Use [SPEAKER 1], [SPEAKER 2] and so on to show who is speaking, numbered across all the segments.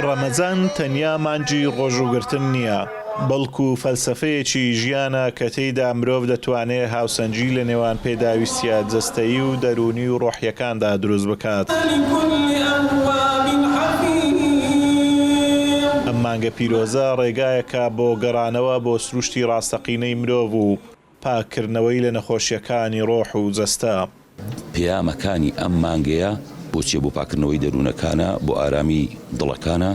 [SPEAKER 1] ڕەمەزان تەنیا مانجی ڕۆژوگرتن نییە، بەڵکو فەلسەفەیەکی ژیانە کە تێیدا مرۆڤ دەتوانێت هاوسەنجی لە نێوان پێداویستیە جەستەیی و دەرونی و ڕۆحیەکاندا دروست بکات. ئەم مانگە پیرۆزە ڕێگایەکە بۆ گەڕانەوە بۆ سروشتی ڕاستەقینەی مرۆڤ و پاکردنەوەی لە نەخۆشیەکانی ڕۆح و جەستە.
[SPEAKER 2] پەیامەکانی ئەم مانگەیە بۆچێ بۆ پاکردنەوەی دەروونەکانە، بۆ ئارامی دڵەکانە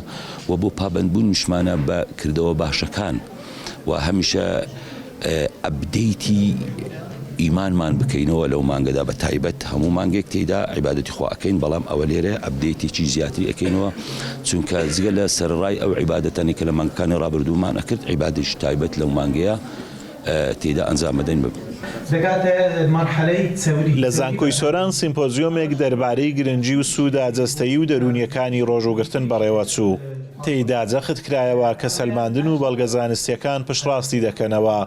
[SPEAKER 2] و بۆ پابندبوون نیشمانە بە کردەوە باشەکان و هەمیشە ئەبدەیتی ئیمانمان بکەینەوە لەو مانگەدا بە تایبەت هەموو مانگێک تێدا عیبادەتی خوا ئەکەین، بەڵام ئەوە لێرە ئەبدەیتێکی زیاتری ئەکەینەوە چونکە جگە لە سەرڕای ئەو عیبادەتانی کە لە مانگەکانی ڕابردوومان ئەکرد عیبادەتیش تایبەت لەو مانگەیە تێدا ئەنجام بدەین.
[SPEAKER 1] لە زانکۆی سۆران سیمپۆزیۆمێک دەربارەی گرنگی و سوودا جەستەیی و دەرونیەکانی ڕۆژوگرتن بەڕێوە چوو. تێیدا جەخت کرایەوە کە سەلماندن و بەڵگە زانستیەکان پشتڕاستی دەکەنەوە.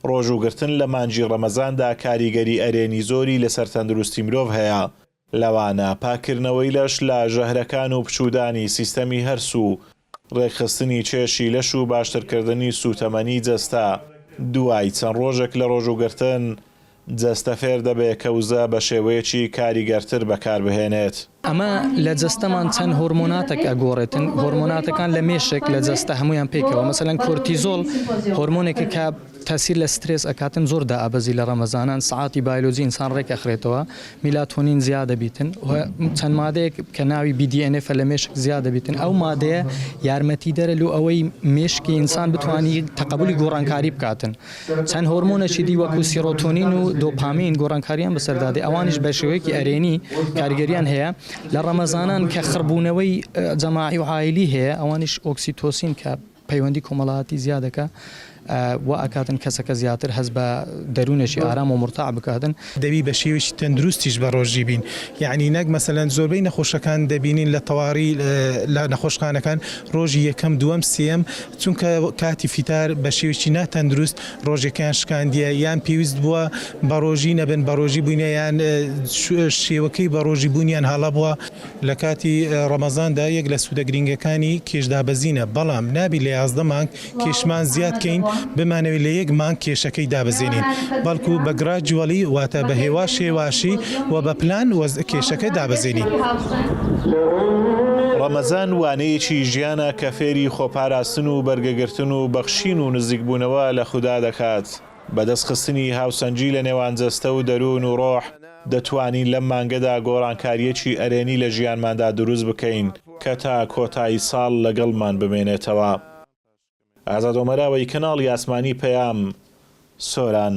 [SPEAKER 1] ڕۆژوگرتن لە مانجی ڕەمەزاندا کاریگەری ئەرێنی زۆری لەسەر تەندروستی مرۆڤ هەیە. لەوانە پاکردنەوەی لەش لە ژەهرەکان و پچوودانی سیستەمی هەرسوو، ڕێکخستنی چێشی لەش و باشترکردنی سوتەمەنی جەستە. دوای چەند ڕۆژێک لە ڕۆژوگرتن جەستە فێر دەبێت کەوزە بە شێوەیەکی کاریگەرتر بەکاربهێنێت.
[SPEAKER 3] ئەمە لە جەستەمان چەند هۆرمۆناتێک ئەگۆڕێتن. هۆرمۆناتەکان لە مێشێک لە جەستە هەمویان پێکەوە، مەسەلەن کۆرتیزۆل هۆرمۆنێکی کە تاثیر لە سترێس ئەکاتن زۆر دائەبەزی لە ڕەمەزانان، سعاتی بایۆلۆجی ئینسان ڕێکەخرێتەوە، میلاتۆنین زیادە بیتن، چەند مادەیەک کە ناوی BDNF لە مێشک زیادە بیتن. ئەو مادەیە یارمەتی دەرە لە ئەوەی مێشکی ئینسان بتوانی تەقبولی گۆڕانکاری بکاتن. چەند هۆرمۆنێکی دی وەکو سیرۆتۆنین و دۆپامین گۆڕانکاریان بەسەردادێ، ئەوانیش بە شێوەیەکی ئەرێنی کاریگەریان هەیە. لە ڕەمەزانان کە خڕبوونەوەی جەماعی و عائیلی هەیە، ئەوانیش ئۆکسیتۆسین کە پەیوەندی کۆمەڵایەتی زیادەکە و ئەکاتن کەسەکە زیاتر هەست بە دەروونێکی ئارام و مرتاع بکاتن.
[SPEAKER 4] دەبی بە شێوەیەکی تەندروستیش بە ڕۆژی بین، یعنی نەک مەسەلەن زۆربەی نەخۆشەکان دەبینین لە تەواڕی لە نەخۆشخانەکان ڕۆژی یەکەم دووەم سێم، چونکە کاتی فیتار بە شێوەیەکی ناتەندروست ڕۆژەکان شکاندیە، یان پێویست بووە بە ڕۆژی نەبن، بە ڕۆژی بووینە یان شێوەکەی بە ڕۆژی بوونیان هەڵە بووە. لە کاتی ڕەمەزاندا یەک لە سوودە گرنگەکانی کێشدابەزینە، بەڵام نابی لە 11 مانگ کێشمان زیادکەین بمانەوەی لە یەک مانگ کێشەکەی دابەزێنین، بەڵکو بە گراجوەلی واتە بە هێوا شێواشی و بە پلان کێشەکە دابەزێنین.
[SPEAKER 1] ڕەمەزان وانەیەکی ژیانە کە فێری خۆپاراستن و بەرگەگرتن و بەخشین و نزیکبوونەوە لە خوددا دەکات. بەدەستخستنی هاوسەنجی لە نێوان جەستە و دەروون و ڕۆح دەتوانین لەم مانگەدا گۆڕانکاریەکی ئەرێنی لە ژیانماندا دروست بکەین کە تا کۆتایی ساڵ لەگەڵمان بمێنێتەوە. ئازاد ئۆمەراوی کەناڵی ئاسمانی پەیام، سۆران.